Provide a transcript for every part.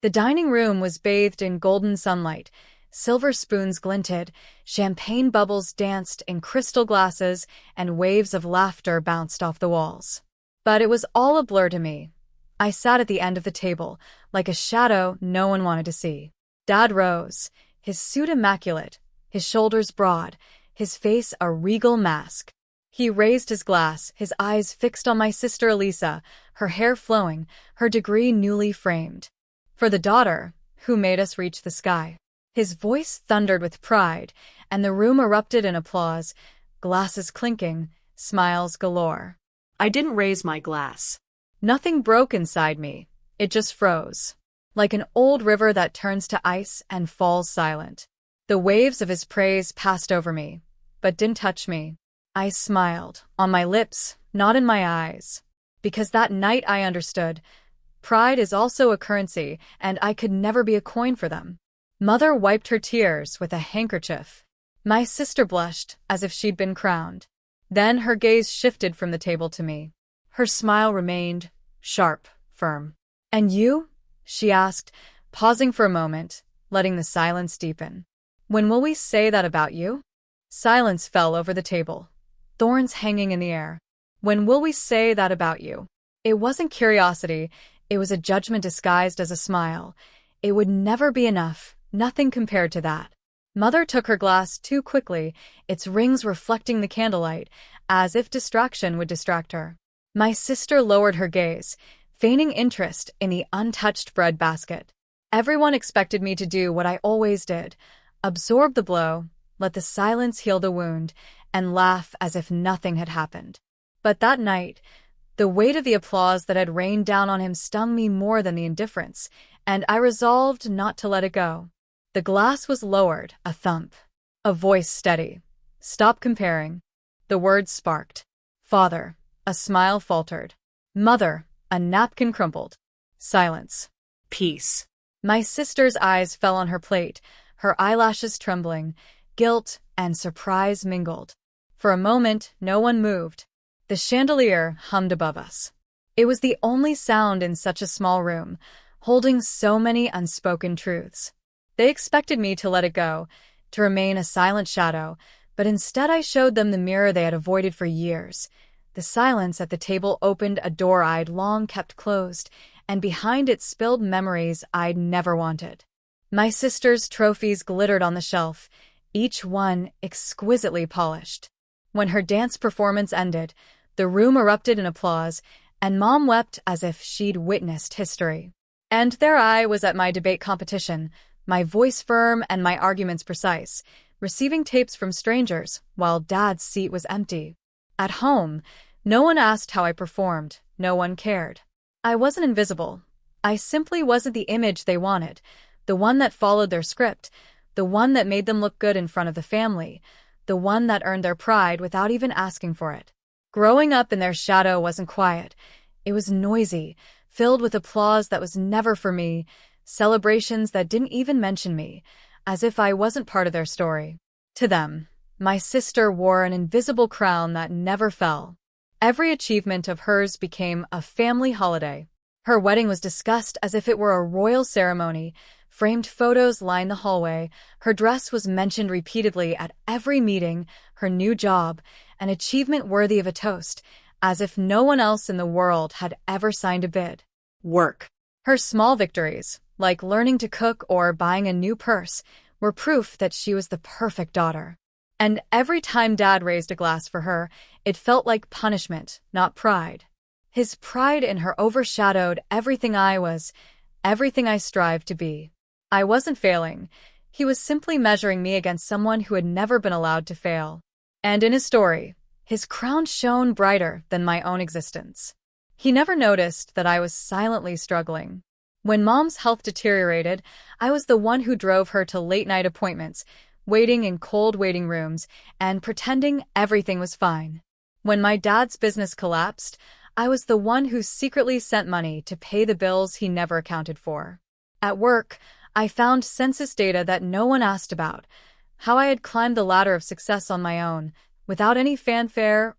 The dining room was bathed in golden sunlight. Silver spoons glinted, champagne bubbles danced in crystal glasses, and waves of laughter bounced off the walls. But it was all a blur to me. I sat at the end of the table, like a shadow no one wanted to see. Dad rose, his suit immaculate, his shoulders broad, his face a regal mask. He raised his glass, his eyes fixed on my sister Elisa, her hair flowing, her degree newly framed. For the daughter, who made us reach the sky. His voice thundered with pride, and the room erupted in applause, glasses clinking, smiles galore. I didn't raise my glass. Nothing broke inside me. It just froze. Like an old river that turns to ice and falls silent. The waves of his praise passed over me, but didn't touch me. I smiled, on my lips, not in my eyes. Because that night I understood, pride is also a currency, and I could never be a coin for them. Mother wiped her tears with a handkerchief. My sister blushed, as if she'd been crowned. Then her gaze shifted from the table to me. Her smile remained sharp, firm. "And you?" she asked, pausing for a moment, letting the silence deepen. "When will we say that about you?" Silence fell over the table, thorns hanging in the air. "When will we say that about you?" It wasn't curiosity, it was a judgment disguised as a smile. It would never be enough, nothing compared to that. Mother took her glass too quickly, its rings reflecting the candlelight, as if distraction would distract her. My sister lowered her gaze, feigning interest in the untouched bread basket. Everyone expected me to do what I always did, absorb the blow, let the silence heal the wound, and laugh as if nothing had happened. But that night, the weight of the applause that had rained down on him stung me more than the indifference, and I resolved not to let it go. The glass was lowered, a thump. A voice steady. "Stop comparing." The words sparked. "Father." A smile faltered. "Mother." A napkin crumpled. Silence. Peace. My sister's eyes fell on her plate, her eyelashes trembling. Guilt and surprise mingled. For a moment, no one moved. The chandelier hummed above us. It was the only sound in such a small room, holding so many unspoken truths. They expected me to let it go, to remain a silent shadow, but instead I showed them the mirror they had avoided for years. The silence at the table opened a door I'd long kept closed, and behind it spilled memories I'd never wanted. My sister's trophies glittered on the shelf, each one exquisitely polished. When her dance performance ended, the room erupted in applause, and Mom wept as if she'd witnessed history. And there I was at my debate competition, my voice firm and my arguments precise, receiving tapes from strangers, while Dad's seat was empty. At home, no one asked how I performed, no one cared. I wasn't invisible. I simply wasn't the image they wanted, the one that followed their script, the one that made them look good in front of the family, the one that earned their pride without even asking for it. Growing up in their shadow wasn't quiet. It was noisy, filled with applause that was never for me, celebrations that didn't even mention me, as if I wasn't part of their story. To them, my sister wore an invisible crown that never fell. Every achievement of hers became a family holiday. Her wedding was discussed as if it were a royal ceremony. Framed photos lined the hallway. Her dress was mentioned repeatedly at every meeting. Her new job, an achievement worthy of a toast, as if no one else in the world had ever signed a bid. Work. Her small victories, like learning to cook or buying a new purse, were proof that she was the perfect daughter. And every time Dad raised a glass for her, it felt like punishment, not pride. His pride in her overshadowed everything I was, everything I strived to be. I wasn't failing. He was simply measuring me against someone who had never been allowed to fail. And in his story, his crown shone brighter than my own existence. He never noticed that I was silently struggling. When Mom's health deteriorated, I was the one who drove her to late-night appointments, waiting in cold waiting rooms, and pretending everything was fine. When my dad's business collapsed, I was the one who secretly sent money to pay the bills he never accounted for. At work, I found census data that no one asked about, how I had climbed the ladder of success on my own, without any fanfare.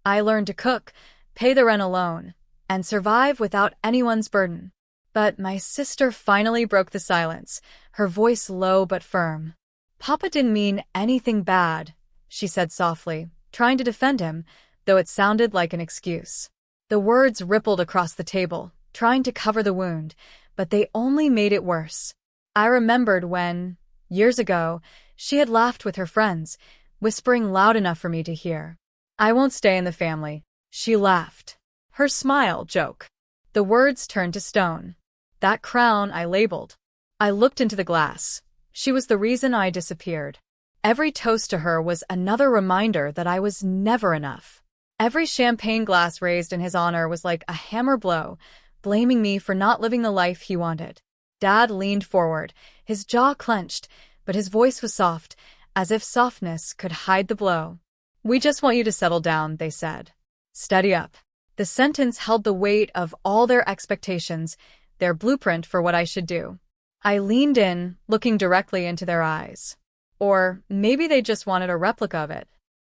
I learned to cook, pay the rent alone, and survive without anyone's burden. But my sister finally broke the silence, her voice low but firm. "Papa didn't mean anything bad," she said softly, trying to defend him, though it sounded like an excuse. The words rippled across the table, trying to cover the wound, but they only made it worse. I remembered when, years ago, she had laughed with her friends, whispering loud enough for me to hear. "I won't stay in the family," she laughed. Her smile joke. The words turned to stone. That crown I labeled. I looked into the glass. She was the reason I disappeared. Every toast to her was another reminder that I was never enough. Every champagne glass raised in his honor was like a hammer blow, blaming me for not living the life he wanted. Dad leaned forward, his jaw clenched, but his voice was soft, as if softness could hide the blow. "We just want you to settle down," they said. "Steady up." The sentence held the weight of all their expectations, their blueprint for what I should do. I leaned in, looking directly into their eyes. Or maybe they just wanted a replica of it.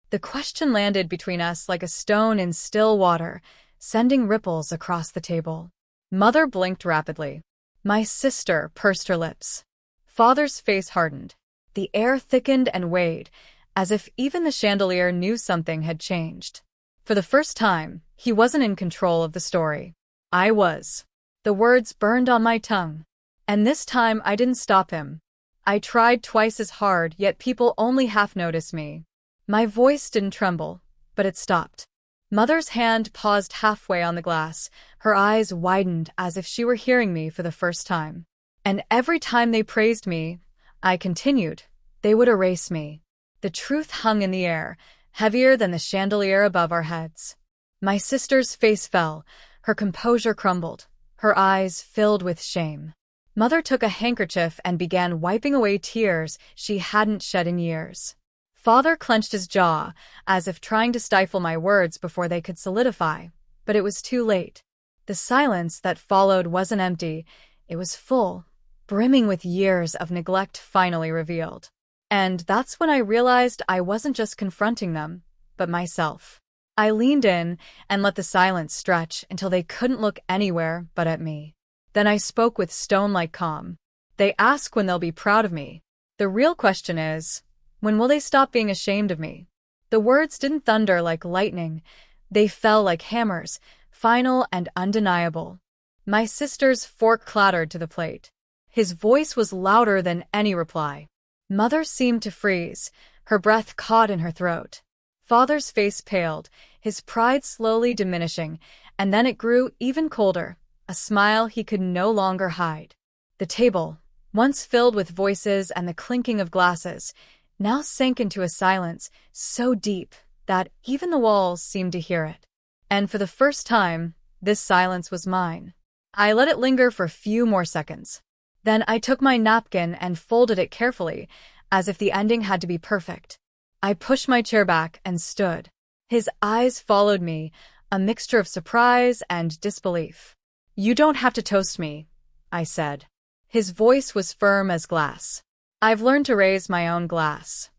The question landed between us like a stone in still water, sending ripples across the table. Mother blinked rapidly. My sister pursed her lips. Father's face hardened. The air thickened and weighed, as if even the chandelier knew something had changed. For the first time, he wasn't in control of the story. I was. The words burned on my tongue. And this time I didn't stop him. I tried twice as hard, yet people only half noticed me. My voice didn't tremble, but it stopped. Mother's hand paused halfway on the glass, her eyes widened as if she were hearing me for the first time. And every time they praised me, I continued, they would erase me. The truth hung in the air, heavier than the chandelier above our heads. My sister's face fell, her composure crumbled, her eyes filled with shame. Mother took a handkerchief and began wiping away tears she hadn't shed in years. Father clenched his jaw, as if trying to stifle my words before they could solidify, but it was too late. The silence that followed wasn't empty, it was full, brimming with years of neglect finally revealed. And that's when I realized I wasn't just confronting them, but myself. I leaned in and let the silence stretch until they couldn't look anywhere but at me. Then I spoke with stone-like calm. "They ask when they'll be proud of me. The real question is, when will they stop being ashamed of me?" The words didn't thunder like lightning. They fell like hammers, final and undeniable. My sister's fork clattered to the plate. His voice was louder than any reply. Mother seemed to freeze, her breath caught in her throat. Father's face paled, his pride slowly diminishing, and then it grew even colder, a smile he could no longer hide. The table, once filled with voices and the clinking of glasses, now sank into a silence so deep that even the walls seemed to hear it. And for the first time, this silence was mine. I let it linger for a few more seconds. Then I took my napkin and folded it carefully, as if the ending had to be perfect. I pushed my chair back and stood. His eyes followed me, a mixture of surprise and disbelief. "You don't have to toast me," I said. His voice was firm as glass. "I've learned to raise my own glass."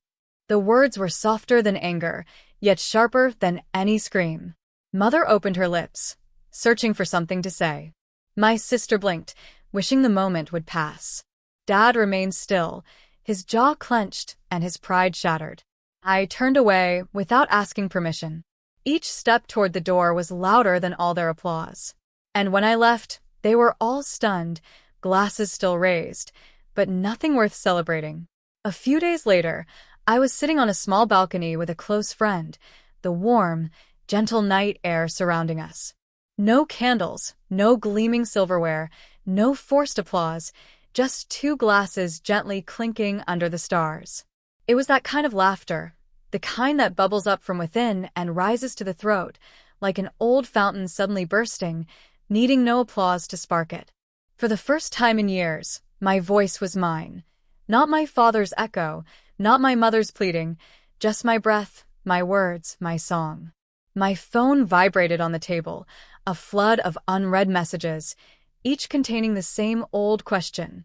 The words were softer than anger, yet sharper than any scream. Mother opened her lips, searching for something to say. My sister blinked, wishing the moment would pass. Dad remained still, his jaw clenched and his pride shattered. I turned away without asking permission. Each step toward the door was louder than all their applause. And when I left, they were all stunned, glasses still raised, but nothing worth celebrating. A few days later, I was sitting on a small balcony with a close friend, the warm, gentle night air surrounding us. No candles, no gleaming silverware, no forced applause, just two glasses gently clinking under the stars. It was that kind of laughter, the kind that bubbles up from within and rises to the throat, like an old fountain suddenly bursting, needing no applause to spark it. For the first time in years, my voice was mine. Not my father's echo, not my mother's pleading, just my breath, my words, my song. My phone vibrated on the table, a flood of unread messages, each containing the same old question.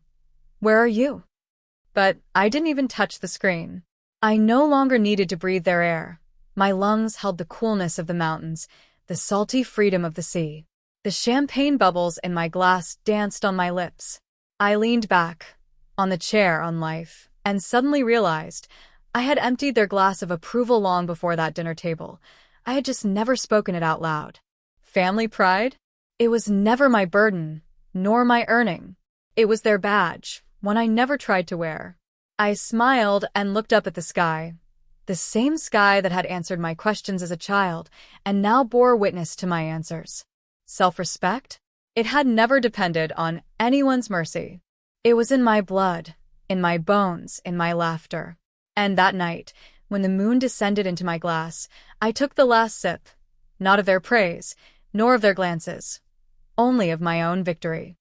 "Where are you?" But I didn't even touch the screen. I no longer needed to breathe their air. My lungs held the coolness of the mountains, the salty freedom of the sea. The champagne bubbles in my glass danced on my lips. I leaned back, on the chair on life, and suddenly realized I had emptied their glass of approval long before that dinner table. I had just never spoken it out loud. Family pride? It was never my burden, nor my earning. It was their badge, one I never tried to wear. I smiled and looked up at the sky. The same sky that had answered my questions as a child, and now bore witness to my answers. Self-respect? It had never depended on anyone's mercy. It was in my blood, in my bones, in my laughter. And that night, when the moon descended into my glass, I took the last sip, not of their praise, nor of their glances, only of my own victory.